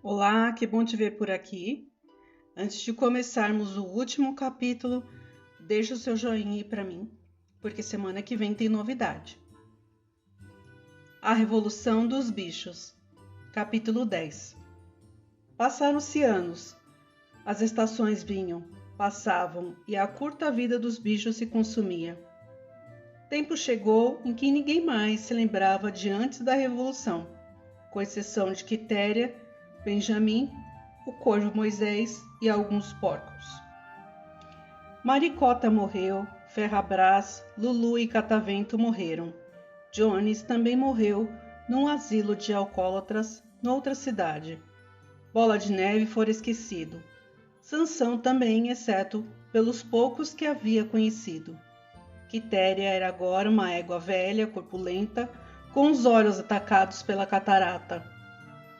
Olá, que bom te ver por aqui. Antes de começarmos o último capítulo, deixa o seu joinha aí para mim, porque semana que vem tem novidade. A Revolução dos Bichos, capítulo 10. Passaram-se anos. As estações vinham, passavam e a curta vida dos bichos se consumia. Tempo chegou em que ninguém mais se lembrava de antes da Revolução, com exceção de Quitéria, Benjamin, o corvo Moisés e alguns porcos. Maricota morreu, Ferrabras, Lulu e Catavento morreram. Jones também morreu num asilo de alcoólatras noutra cidade. Bola de Neve fora esquecido. Sansão também, exceto pelos poucos que havia conhecido. Quitéria era agora uma égua velha, corpulenta, com os olhos atacados pela catarata.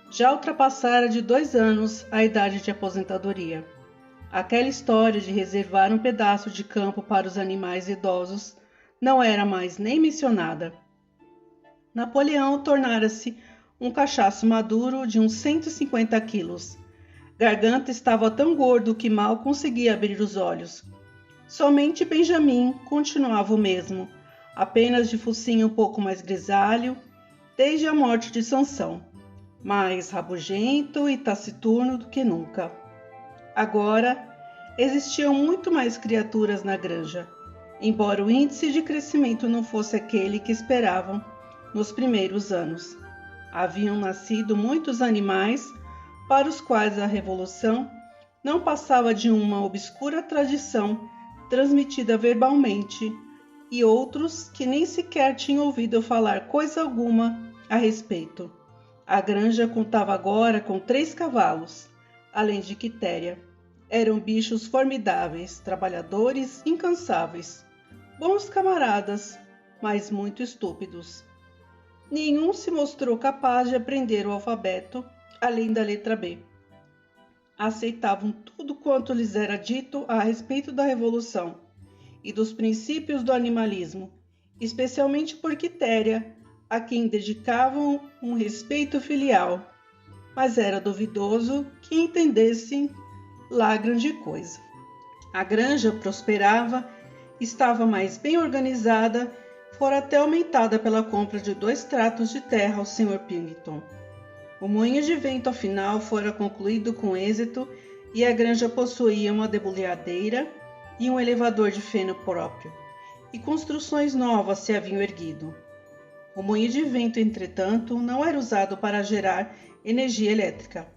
Já ultrapassara de 2 anos a idade de aposentadoria. Aquela história de reservar um pedaço de campo para os animais idosos não era mais nem mencionada. Napoleão tornara-se um cachaço maduro de uns 150 quilos. Garganta estava tão gordo que mal conseguia abrir os olhos. Somente Benjamin continuava o mesmo, apenas de focinho um pouco mais grisalho, desde a morte de Sansão, mais rabugento e taciturno do que nunca. Agora, existiam muito mais criaturas na granja, embora o índice de crescimento não fosse aquele que esperavam nos primeiros anos. Haviam nascido muitos animais para os quais a Revolução não passava de uma obscura tradição transmitida verbalmente, e outros que nem sequer tinham ouvido falar coisa alguma a respeito. A granja contava agora com 3 cavalos, além de Quitéria. Eram bichos formidáveis, trabalhadores incansáveis, bons camaradas, mas muito estúpidos. Nenhum se mostrou capaz de aprender o alfabeto, além da letra B. Aceitavam tudo quanto lhes era dito a respeito da Revolução e dos princípios do animalismo, especialmente por Quitéria, a quem dedicavam um respeito filial, mas era duvidoso que entendessem lá grande coisa. A granja prosperava, estava mais bem organizada, fora até aumentada pela compra de 2 tratos de terra ao Sr. Pillington. O moinho de vento, afinal, fora concluído com êxito e a granja possuía uma debulhadeira e um elevador de feno próprio, e construções novas se haviam erguido. O moinho de vento, entretanto, não era usado para gerar energia elétrica.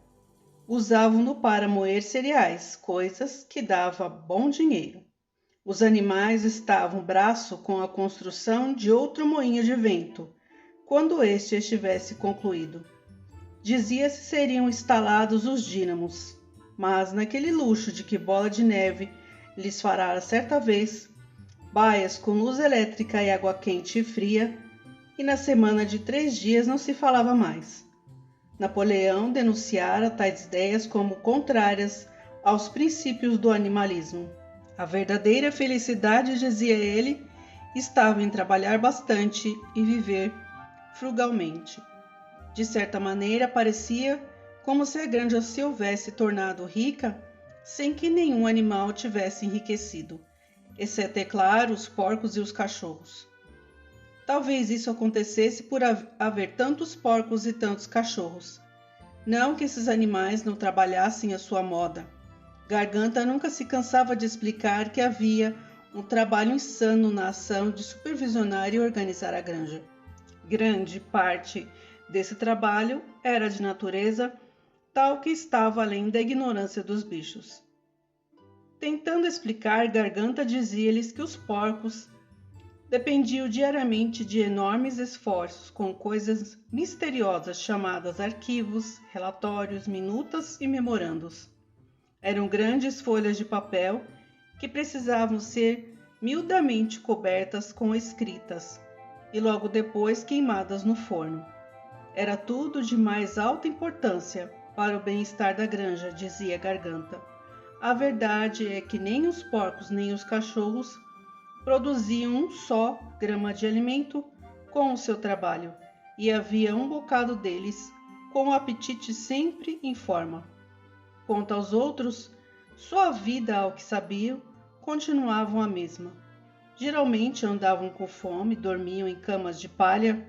Usavam-no para moer cereais, coisas que dava bom dinheiro. Os animais estavam braço com a construção de outro moinho de vento, quando este estivesse concluído. Dizia-se seriam instalados os dínamos, mas naquele luxo de que Bola de Neve lhes falara certa vez, baias com luz elétrica e água quente e fria, e na semana de 3 dias não se falava mais. Napoleão denunciara tais ideias como contrárias aos princípios do animalismo. A verdadeira felicidade, dizia ele, estava em trabalhar bastante e viver frugalmente. De certa maneira, parecia como se a granja se houvesse tornado rica sem que nenhum animal tivesse enriquecido, exceto, é claro, os porcos e os cachorros. Talvez isso acontecesse por haver tantos porcos e tantos cachorros. Não que esses animais não trabalhassem à sua moda. Garganta nunca se cansava de explicar que havia um trabalho insano na ação de supervisionar e organizar a granja. Grande parte desse trabalho era de natureza tal que estava além da ignorância dos bichos. Tentando explicar, Garganta dizia-lhes que os porcos dependiam diariamente de enormes esforços com coisas misteriosas chamadas arquivos, relatórios, minutas e memorandos. Eram grandes folhas de papel que precisavam ser miudamente cobertas com escritas e logo depois queimadas no forno. Era tudo de mais alta importância para o bem-estar da granja, dizia Garganta. A verdade é que nem os porcos nem os cachorros produziam um só grama de alimento com o seu trabalho, e havia um bocado deles com o apetite sempre em forma. Quanto aos outros, sua vida, ao que sabiam, continuava a mesma. Geralmente andavam com fome, dormiam em camas de palha,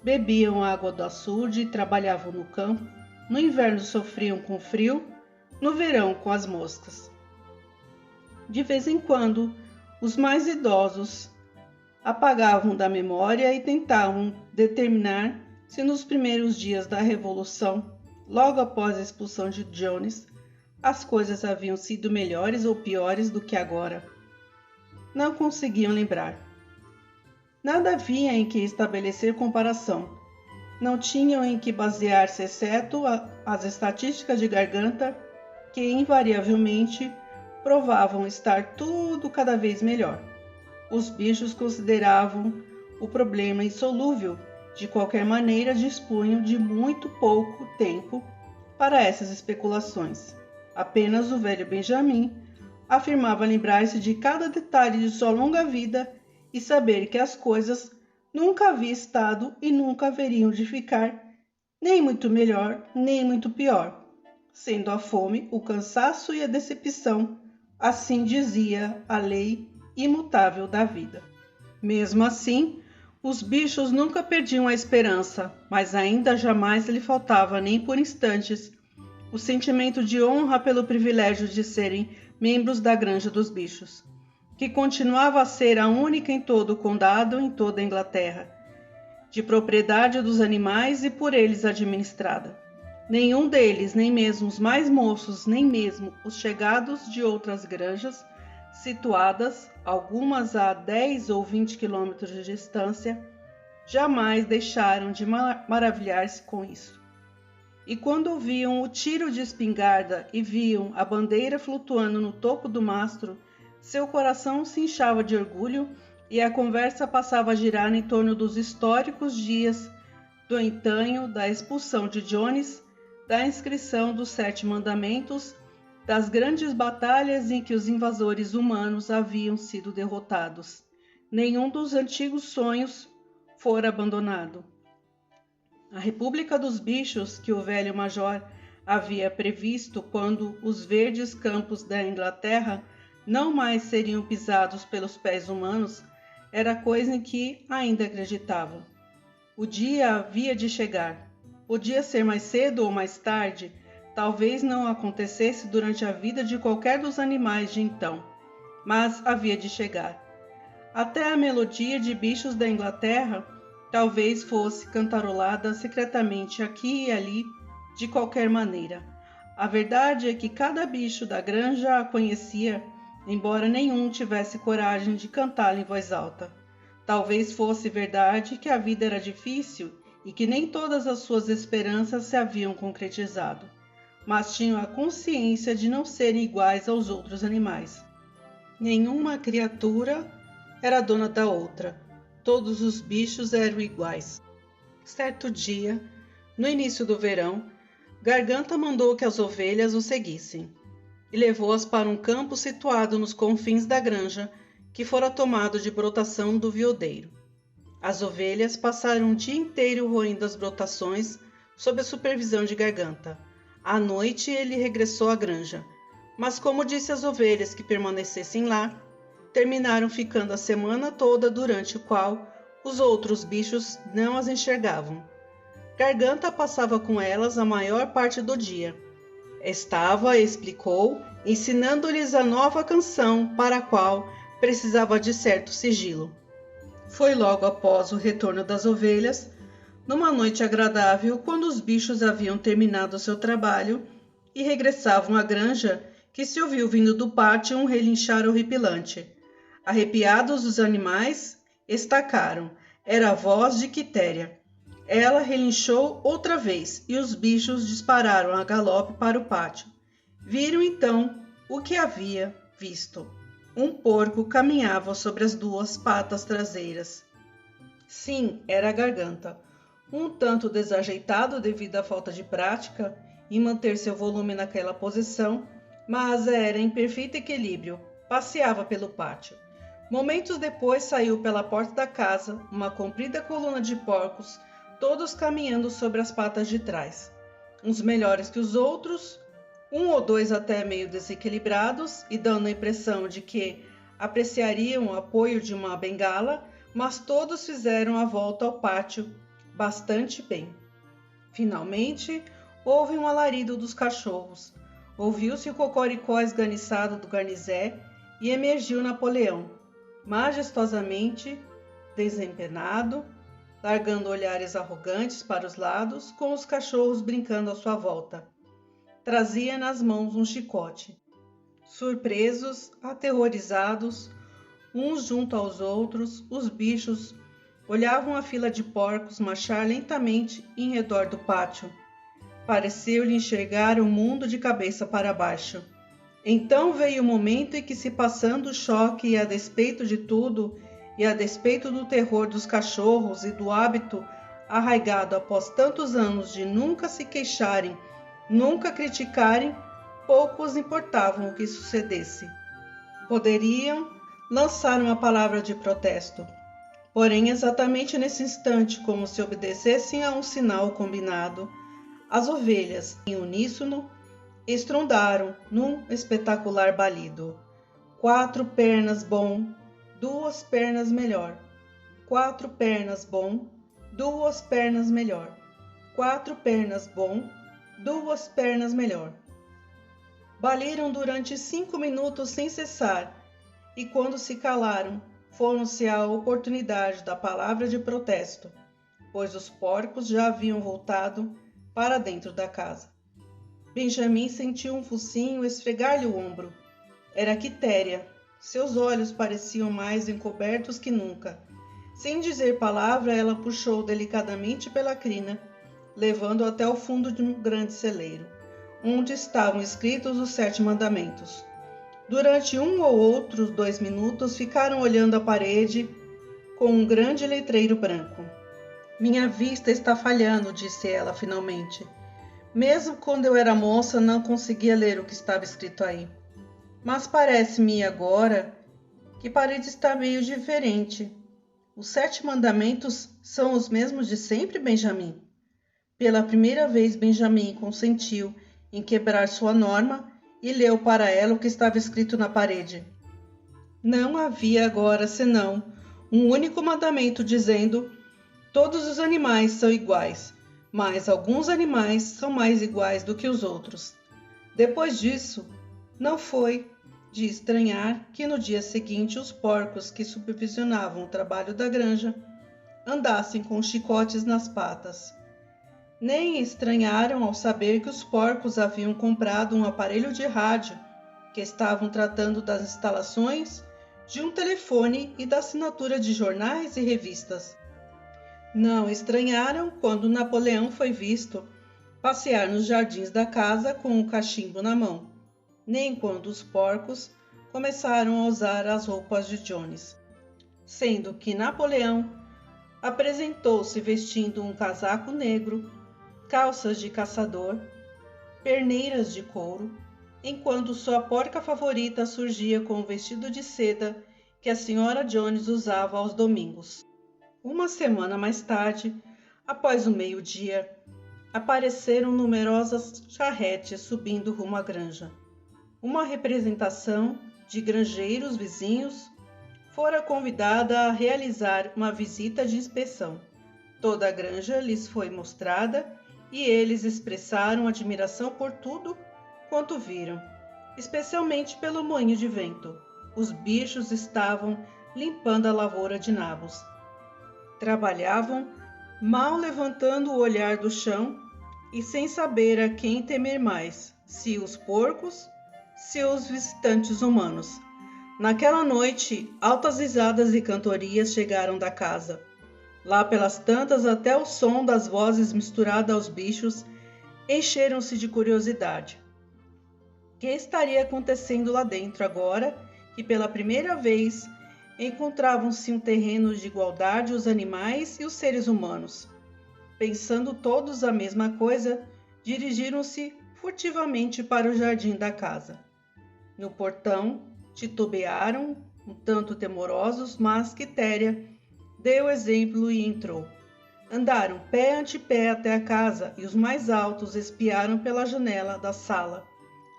bebiam água do açude e trabalhavam no campo. No inverno sofriam com frio, no verão com as moscas. De vez em quando, os mais idosos apagavam da memória e tentavam determinar se nos primeiros dias da Revolução, logo após a expulsão de Jones, as coisas haviam sido melhores ou piores do que agora. Não conseguiam lembrar. Nada havia em que estabelecer comparação. Não tinham em que basear-se, exceto as estatísticas de Garganta, que invariavelmente provavam estar tudo cada vez melhor. Os bichos consideravam o problema insolúvel. De qualquer maneira, dispunham de muito pouco tempo para essas especulações. Apenas o velho Benjamin afirmava lembrar-se de cada detalhe de sua longa vida e saber que as coisas nunca haviam estado e nunca haveriam de ficar, nem muito melhor, nem muito pior, sendo a fome, o cansaço e a decepção, assim dizia a lei imutável da vida. Mesmo assim, os bichos nunca perdiam a esperança, mas ainda jamais lhe faltava nem por instantes o sentimento de honra pelo privilégio de serem membros da Granja dos Bichos, que continuava a ser a única em todo o condado, em toda a Inglaterra, de propriedade dos animais e por eles administrada. Nenhum deles, nem mesmo os mais moços, nem mesmo os chegados de outras granjas, situadas, algumas a 10 ou 20 quilômetros de distância, jamais deixaram de maravilhar-se com isso. E quando ouviam o tiro de espingarda e viam a bandeira flutuando no topo do mastro, seu coração se inchava de orgulho e a conversa passava a girar em torno dos históricos dias do entanho, da expulsão de Jones, da inscrição dos 7 mandamentos, das grandes batalhas em que os invasores humanos haviam sido derrotados. Nenhum dos antigos sonhos fora abandonado. A República dos Bichos, que o velho major havia previsto quando os verdes campos da Inglaterra não mais seriam pisados pelos pés humanos, era coisa em que ainda acreditava. O dia havia de chegar. Podia ser mais cedo ou mais tarde, talvez não acontecesse durante a vida de qualquer dos animais de então, mas havia de chegar. Até a melodia de bichos da Inglaterra talvez fosse cantarolada secretamente aqui e ali, de qualquer maneira. A verdade é que cada bicho da granja a conhecia, embora nenhum tivesse coragem de cantá-la em voz alta. Talvez fosse verdade que a vida era difícil e que nem todas as suas esperanças se haviam concretizado, mas tinham a consciência de não serem iguais aos outros animais. Nenhuma criatura era dona da outra. Todos os bichos eram iguais. Certo dia, no início do verão, Garganta mandou que as ovelhas o seguissem e levou-as para um campo situado nos confins da granja, que fora tomado de brotação do viodeiro. As ovelhas passaram o dia inteiro roendo as brotações sob a supervisão de Garganta. À noite ele regressou à granja, mas como disse às ovelhas que permanecessem lá, terminaram ficando a semana toda, durante o qual os outros bichos não as enxergavam. Garganta passava com elas a maior parte do dia. Estava, explicou, ensinando-lhes a nova canção para a qual precisava de certo sigilo. Foi logo após o retorno das ovelhas, numa noite agradável, quando os bichos haviam terminado seu trabalho e regressavam à granja, que se ouviu vindo do pátio um relinchar horripilante. Arrepiados, os animais estacaram. Era a voz de Quitéria. Ela relinchou outra vez e os bichos dispararam a galope para o pátio. Viram então o que havia visto. Um porco caminhava sobre as 2 patas traseiras. Sim, era a Garganta. Um tanto desajeitado devido à falta de prática em manter seu volume naquela posição, mas era em perfeito equilíbrio. Passeava pelo pátio. Momentos depois saiu pela porta da casa uma comprida coluna de porcos, todos caminhando sobre as patas de trás, uns melhores que os outros, um ou dois até meio desequilibrados e dando a impressão de que apreciariam o apoio de uma bengala, mas todos fizeram a volta ao pátio bastante bem. Finalmente, houve um alarido dos cachorros, ouviu-se o cocoricó esganiçado do garnizé e emergiu Napoleão, majestosamente desempenado, largando olhares arrogantes para os lados, com os cachorros brincando à sua volta. Trazia nas mãos um chicote. Surpresos, aterrorizados, uns junto aos outros, os bichos olhavam a fila de porcos marchar lentamente em redor do pátio. Pareceu-lhe enxergar o mundo de cabeça para baixo. Então veio o momento em que, se passando o choque e a despeito de tudo, e a despeito do terror dos cachorros e do hábito arraigado após tantos anos de nunca se queixarem, nunca criticarem, poucos importavam o que sucedesse. Poderiam lançar uma palavra de protesto, porém exatamente nesse instante, como se obedecessem a um sinal combinado, as ovelhas, em uníssono, estrondaram num espetacular balido. 4 pernas bom, 2 pernas melhor. 4 pernas bom, 2 pernas melhor. 4 pernas bom, 2 pernas melhor. Baliram durante 5 minutos sem cessar, e quando se calaram, foram-se à oportunidade da palavra de protesto, pois os porcos já haviam voltado para dentro da casa. Benjamin sentiu um focinho esfregar-lhe o ombro. Era Quitéria. Seus olhos pareciam mais encobertos que nunca. Sem dizer palavra, ela puxou delicadamente pela crina, levando-o até o fundo de um grande celeiro, onde estavam escritos os 7 mandamentos. Durante um ou outros 2 minutos, ficaram olhando a parede com um grande letreiro branco. Minha vista está falhando, disse ela finalmente. Mesmo quando eu era moça, não conseguia ler o que estava escrito aí. Mas parece-me agora que a parede está meio diferente. Os 7 mandamentos são os mesmos de sempre, Benjamin? Pela primeira vez, Benjamin consentiu em quebrar sua norma e leu para ela o que estava escrito na parede. Não havia agora senão um único mandamento dizendo: todos os animais são iguais, mas alguns animais são mais iguais do que os outros. Depois disso, não foi de estranhar que no dia seguinte os porcos que supervisionavam o trabalho da granja andassem com chicotes nas patas. Nem estranharam ao saber que os porcos haviam comprado um aparelho de rádio, que estavam tratando das instalações, de um telefone e da assinatura de jornais e revistas. Não estranharam quando Napoleão foi visto passear nos jardins da casa com o cachimbo na mão, nem quando os porcos começaram a usar as roupas de Jones, sendo que Napoleão apresentou-se vestindo um casaco negro, calças de caçador, perneiras de couro, enquanto sua porca favorita surgia com o vestido de seda que a senhora Jones usava aos domingos. Uma semana mais tarde, após o meio-dia, apareceram numerosas charretes subindo rumo à granja. Uma representação de granjeiros vizinhos fora convidada a realizar uma visita de inspeção. Toda a granja lhes foi mostrada e eles expressaram admiração por tudo quanto viram, especialmente pelo moinho de vento. Os bichos estavam limpando a lavoura de nabos. Trabalhavam, mal levantando o olhar do chão e sem saber a quem temer mais, se os porcos, se os visitantes humanos. Naquela noite, altas risadas e cantorias chegaram da casa. Lá pelas tantas, até o som das vozes misturado aos bichos encheram-se de curiosidade. O que estaria acontecendo lá dentro agora que pela primeira vez encontravam-se um terreno de igualdade os animais e os seres humanos? Pensando todos a mesma coisa, dirigiram-se furtivamente para o jardim da casa. No portão, titubearam, um tanto temorosos, mas Quitéria deu exemplo e entrou. Andaram pé ante pé até a casa e os mais altos espiaram pela janela da sala.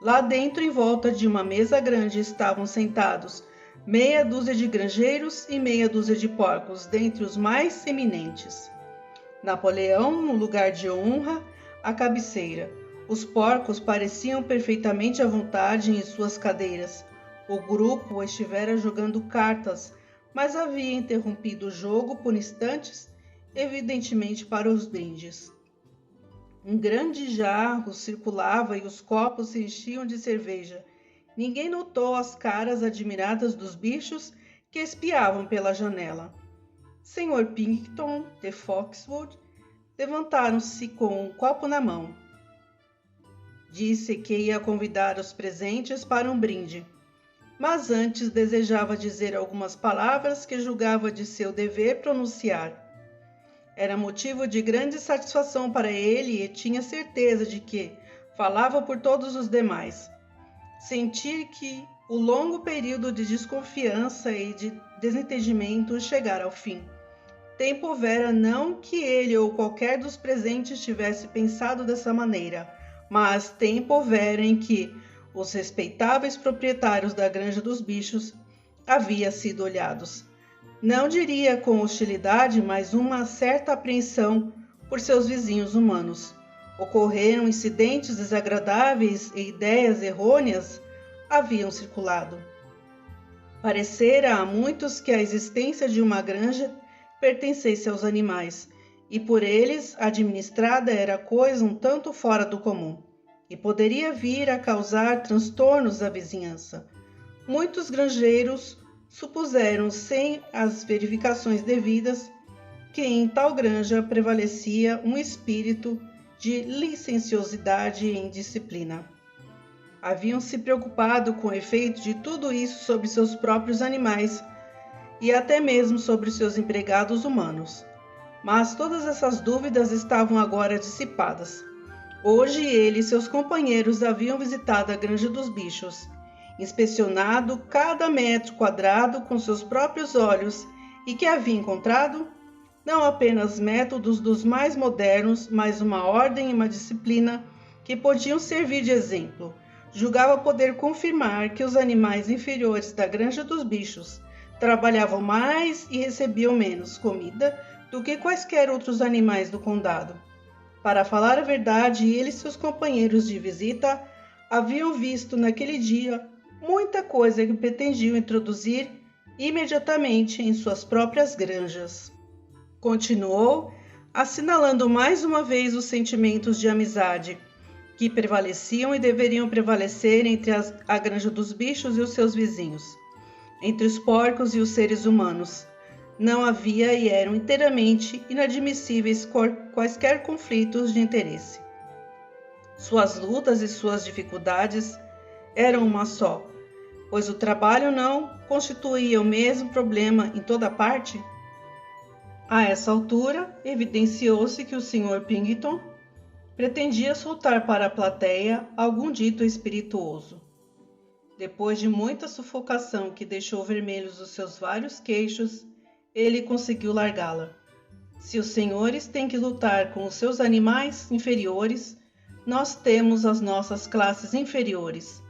Lá dentro, em volta de uma mesa grande, estavam sentados meia dúzia de granjeiros e meia dúzia de porcos, dentre os mais eminentes. Napoleão, no lugar de honra, à cabeceira. Os porcos pareciam perfeitamente à vontade em suas cadeiras. O grupo estivera jogando cartas, mas havia interrompido o jogo por instantes, evidentemente para os brindes. Um grande jarro circulava e os copos se enchiam de cerveja. Ninguém notou as caras admiradas dos bichos que espiavam pela janela. Sr. Pilkington de Foxwood levantaram-se com um copo na mão. Disse que ia convidar os presentes para um brinde, mas antes desejava dizer algumas palavras que julgava de seu dever pronunciar. Era motivo de grande satisfação para ele e tinha certeza de que falava por todos os demais. Sentir que o longo período de desconfiança e de desentendimento chegara ao fim. Tempo houvera não que ele ou qualquer dos presentes tivesse pensado dessa maneira, mas tempo houvera em que os respeitáveis proprietários da Granja dos Bichos haviam sido olhados. Não diria com hostilidade, mas uma certa apreensão por seus vizinhos humanos. Ocorreram incidentes desagradáveis e ideias errôneas haviam circulado. Parecera a muitos que a existência de uma granja pertencesse aos animais, e por eles administrada era coisa um tanto fora do comum, e poderia vir a causar transtornos à vizinhança. Muitos granjeiros supuseram, sem as verificações devidas, que em tal granja prevalecia um espírito de licenciosidade e indisciplina. Haviam se preocupado com o efeito de tudo isso sobre seus próprios animais e até mesmo sobre seus empregados humanos. Mas todas essas dúvidas estavam agora dissipadas. Hoje ele e seus companheiros haviam visitado a Granja dos Bichos, inspecionado cada metro quadrado com seus próprios olhos e que havia encontrado não apenas métodos dos mais modernos, mas uma ordem e uma disciplina que podiam servir de exemplo. Julgava poder confirmar que os animais inferiores da Granja dos Bichos trabalhavam mais e recebiam menos comida do que quaisquer outros animais do condado. Para falar a verdade, ele e seus companheiros de visita haviam visto naquele dia muita coisa que pretendiam introduzir imediatamente em suas próprias granjas. Continuou, assinalando mais uma vez os sentimentos de amizade que prevaleciam e deveriam prevalecer entre a Granja dos Bichos e os seus vizinhos, entre os porcos e os seres humanos. Não havia e eram inteiramente inadmissíveis quaisquer conflitos de interesse. Suas lutas e suas dificuldades eram uma só, pois o trabalho não constituía o mesmo problema em toda parte. A essa altura, evidenciou-se que o Sr. Pilkington pretendia soltar para a plateia algum dito espirituoso. Depois de muita sufocação que deixou vermelhos os seus vários queixos, ele conseguiu largá-la. Se os senhores têm que lutar com os seus animais inferiores, nós temos as nossas classes inferiores.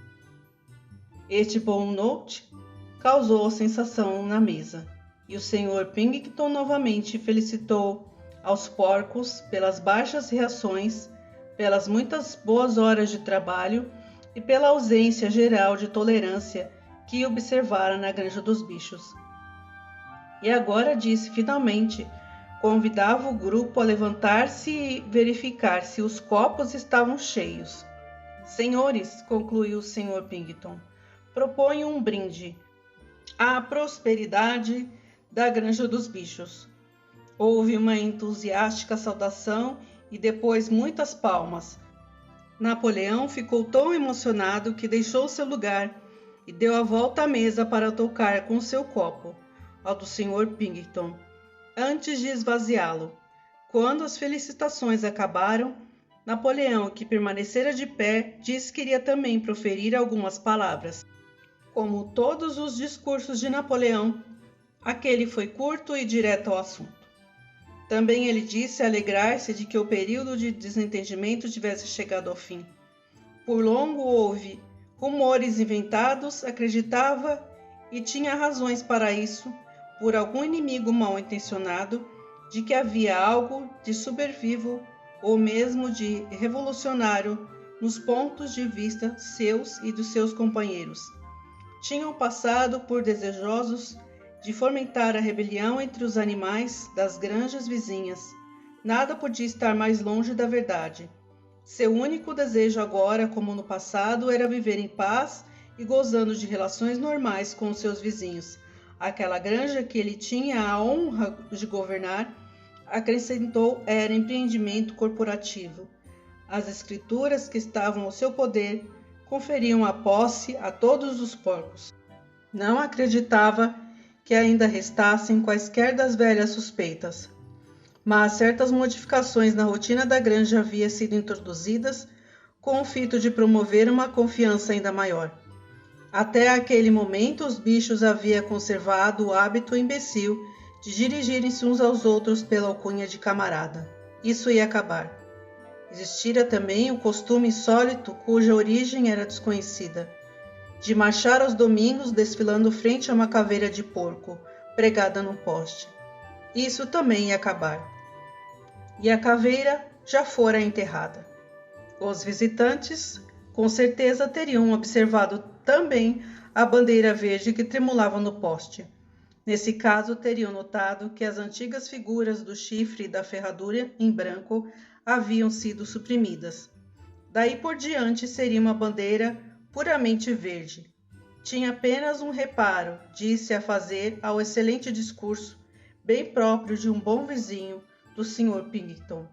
Este bom note causou sensação na mesa, e o Sr. Pilkington novamente felicitou aos porcos pelas baixas reações, pelas muitas boas horas de trabalho e pela ausência geral de tolerância que observara na Granja dos Bichos. E agora disse finalmente, convidava o grupo a levantar-se e verificar se os copos estavam cheios. Senhores, concluiu o Sr. Pilkington, proponho um brinde à prosperidade da Granja dos Bichos. Houve uma entusiástica saudação e depois muitas palmas. Napoleão ficou tão emocionado que deixou seu lugar e deu a volta à mesa para tocar com seu copo ao do Sr. Pilkington, antes de esvaziá-lo. Quando as felicitações acabaram, Napoleão, que permanecera de pé, disse que iria também proferir algumas palavras. Como todos os discursos de Napoleão, aquele foi curto e direto ao assunto. Também ele disse alegrar-se de que o período de desentendimento tivesse chegado ao fim. Por longo houve rumores inventados, acreditava e tinha razões para isso, por algum inimigo mal intencionado, de que havia algo de supervivo ou mesmo de revolucionário nos pontos de vista seus e dos seus companheiros. Tinham passado por desejosos de fomentar a rebelião entre os animais das granjas vizinhas. Nada podia estar mais longe da verdade. Seu único desejo agora, como no passado, era viver em paz e gozando de relações normais com os seus vizinhos. Aquela granja que ele tinha a honra de governar, acrescentou, era empreendimento corporativo. As escrituras que estavam ao seu poder conferiam a posse a todos os porcos. Não acreditava que ainda restassem quaisquer das velhas suspeitas. Mas certas modificações na rotina da granja haviam sido introduzidas com o fito de promover uma confiança ainda maior. Até aquele momento, os bichos haviam conservado o hábito imbecil de dirigirem-se uns aos outros pela alcunha de camarada. Isso ia acabar. Existira também o costume insólito, cuja origem era desconhecida, de marchar aos domingos desfilando frente a uma caveira de porco, pregada num poste. Isso também ia acabar. E a caveira já fora enterrada. Os visitantes, com certeza, teriam observado também a bandeira verde que tremulava no poste. Nesse caso, teriam notado que as antigas figuras do chifre e da ferradura em branco haviam sido suprimidas. Daí por diante seria uma bandeira puramente verde. Tinha apenas um reparo, disse a fazer ao excelente discurso, bem próprio de um bom vizinho, do Sr. Pilkington.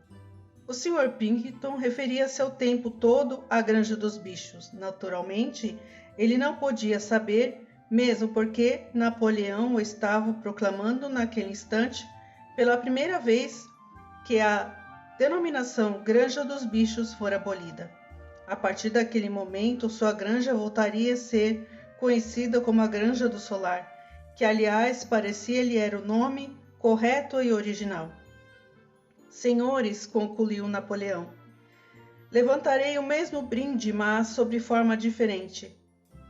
O Sr. Pilkington referia-se ao tempo todo à Granja dos Bichos. Naturalmente, ele não podia saber, mesmo porque Napoleão o estava proclamando naquele instante, pela primeira vez, que a denominação Granja dos Bichos fora abolida. A partir daquele momento, sua granja voltaria a ser conhecida como a Granja do Solar, que, aliás, parecia-lhe era o nome correto e original. Senhores, concluiu Napoleão, levantarei o mesmo brinde, mas sob forma diferente.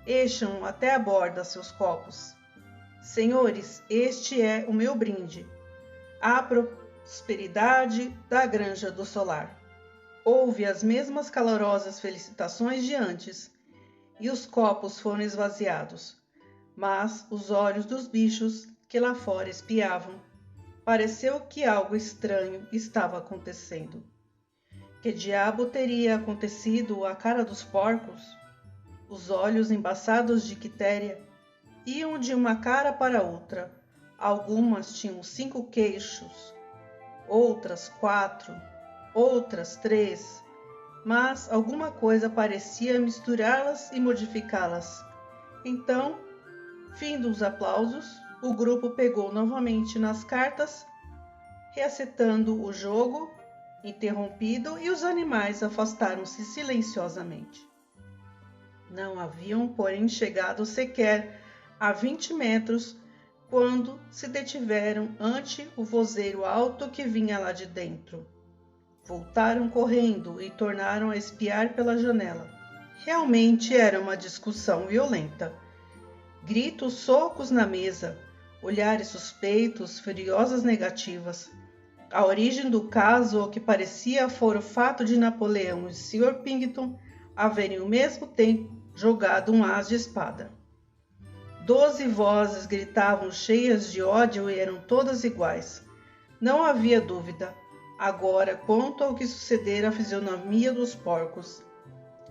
Encham até a borda seus copos. Senhores, este é o meu brinde. A prosperidade da Granja do Solar. Houve as mesmas calorosas felicitações de antes, e os copos foram esvaziados. Mas os olhos dos bichos que lá fora espiavam, pareceu que algo estranho estava acontecendo. Que diabo teria acontecido à cara dos porcos? Os olhos embaçados de Quitéria iam de uma cara para outra. Algumas tinham 5 queixos, outras 4, outras 3, mas alguma coisa parecia misturá-las e modificá-las. Então, findos os aplausos, o grupo pegou novamente nas cartas, reacetando o jogo interrompido, e os animais afastaram-se silenciosamente. Não haviam, porém, chegado sequer a 20 metros quando se detiveram ante o vozeiro alto que vinha lá de dentro. Voltaram correndo e tornaram a espiar pela janela. Realmente era uma discussão violenta. Gritos, socos na mesa, olhares suspeitos, furiosas negativas. A origem do caso, ao que parecia, fora o fato de Napoleão e Sr. Pilkington haverem ao mesmo tempo jogado um as de espada. 12 vozes gritavam cheias de ódio e eram todas iguais. Não havia dúvida, agora, quanto ao que sucedera à fisionomia dos porcos.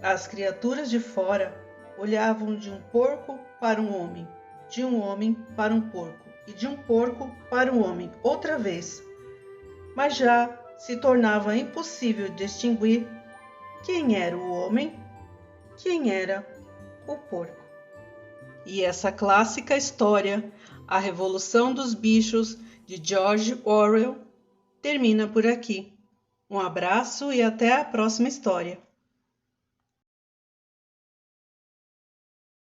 As criaturas de fora olhavam de um porco para um homem, de um homem para um porco, e de um porco para um homem, outra vez. Mas já se tornava impossível distinguir quem era o homem, quem era o porco. E essa clássica história, A Revolução dos Bichos, de George Orwell, termina por aqui. Um abraço e até a próxima história.